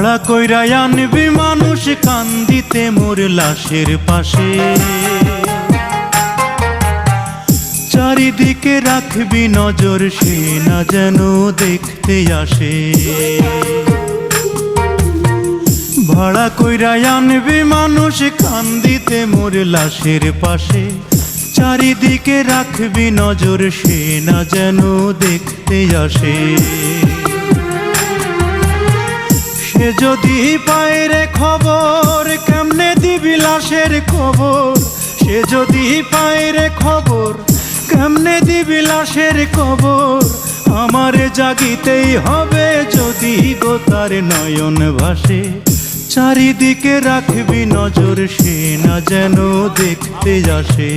ভাড়া কইরা আনবি মানুষ কান্দিতে মোর লাশের পাশে, চারিদিকে রাখবি নজর সে না যেন দেখতে আসে। ভাড়া কইরা আনবি মানুষ কান্দিতে মোর লাশের পাশে, চারিদিকে রাখবি নজর সে না যেন দেখতে আসে। সে যদি পায় রে খবর কেমনে দিবি লাশের খবর, সে যদি পায় রে খবর কেমনে দিবি লাশের খবর। আমারে জাগিতেই হবে যদি গো তার নয়ন ভাসে, চারিদিকে রাখবি নজর সে না যেন দেখতে আসে।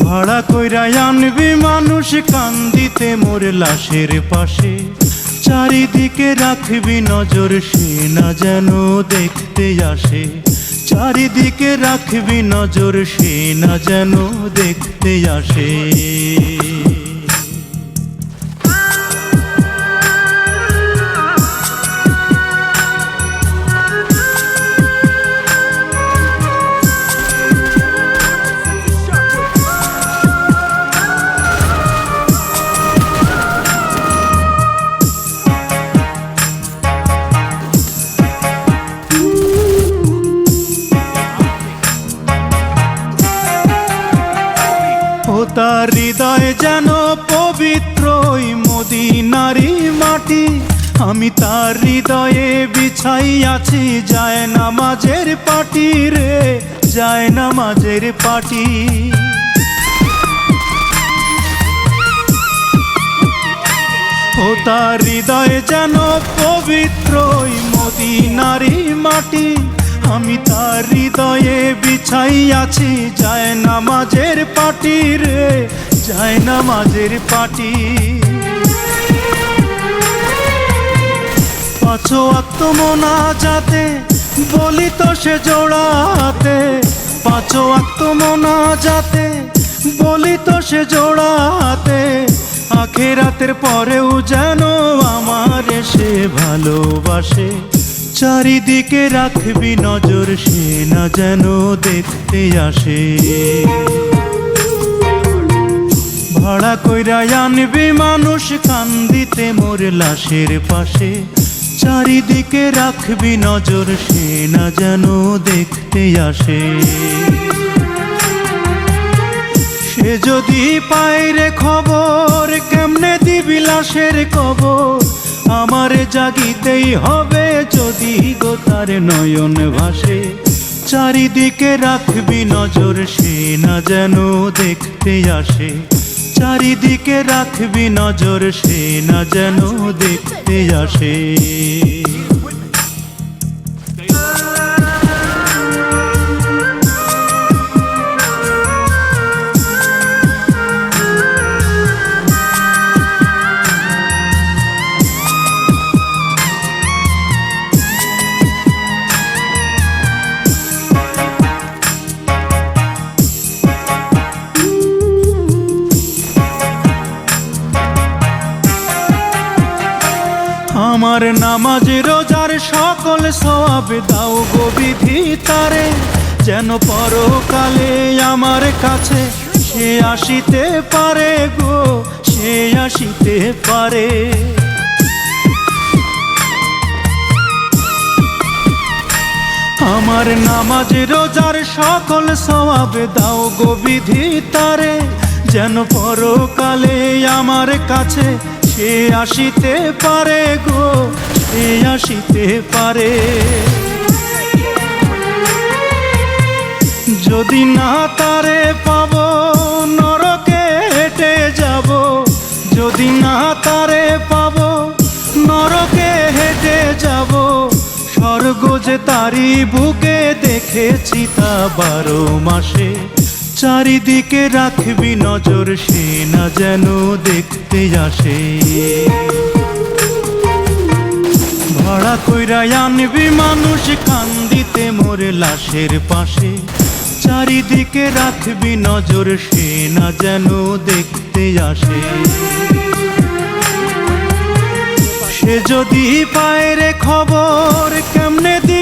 ভাড়া কইরা আনবি মানুষ কান্দিতে মোর লাশের পাশে, চারিদিকে রাখবি নজর সে না যেন দেখতে আসে। চারিদিকে রাখবি নজর সে না যেন দেখতে আসে। তার হৃদয় যেন পবিত্র ওই মদিনারি মাটি, আমি তার হৃদয়ে বিছাই আছি যায় নামাজের পাটি রে, যায় নামাজের পাটি। ও তার হৃদয় যেন পবিত্র ওই মদিনারি মাটি, আমি তার হৃদয়ে বিছাই আছি যায় নামাজের পাটি রে, যায় নামাজের পাটি। পাঁচ ওয়াক্ত মোনাজাতে বলি তো সে জোড়াতে, পাঁচ ওয়াক্ত মোনাজাতে বলি তো সে জোড়াতে। আখিরাতের পরেও যেন আমার সে ভালোবাসে, চারিদিকে রাখবি নজর সে না যেন দেখতে আসে। ভাড়া কইরা আনবি মানুষ কান্দিতে মোর লাশের পাশে, চারিদিকে রাখবি নজর সে না যেন দেখতে আসে। সে যদি পায় রে খবর কেমনে দিবি লাশের খবর, আমারে জাগিতেই হবে যদি গো তার নয়ন ভাসে। চারিদিকে রাখবি নজর সে না যেন দেখতে আসে, চারিদিকে রাখবি নজর সে না যেন দেখতে আসে। আমার নামাজ রোজার সকল সওয়াব দাও গো বিধি তারে, যেন পরকালে আমার কাছে সে আসিতে পারে গো, সে আসিতে পারে। আমার নামাজ রোজার সকল সওয়াব দাও গো বিধি তারে, যেন পরকালে আমার কাছে সে আসিতে পারে গো, সে আসিতে পারে। যদি না তারে পাবো নরকে হেঁটে যাব, যদি না তারে পাবো নরকে হেঁটে যাব। স্বর্গ যে তারি বুকে দেখেছি তা 12 মাসে, চারিদিকে রাখবি নজর সে না যেন দেখতে আসে। ভাড়া কইরা আনবি মানুষ কান্দিতে মোর লাশের পাশে, চারিদিকে রাখবি নজর সে না যেন দেখতে আসে। সে যদি পায় রে খবর কেমনে দিবি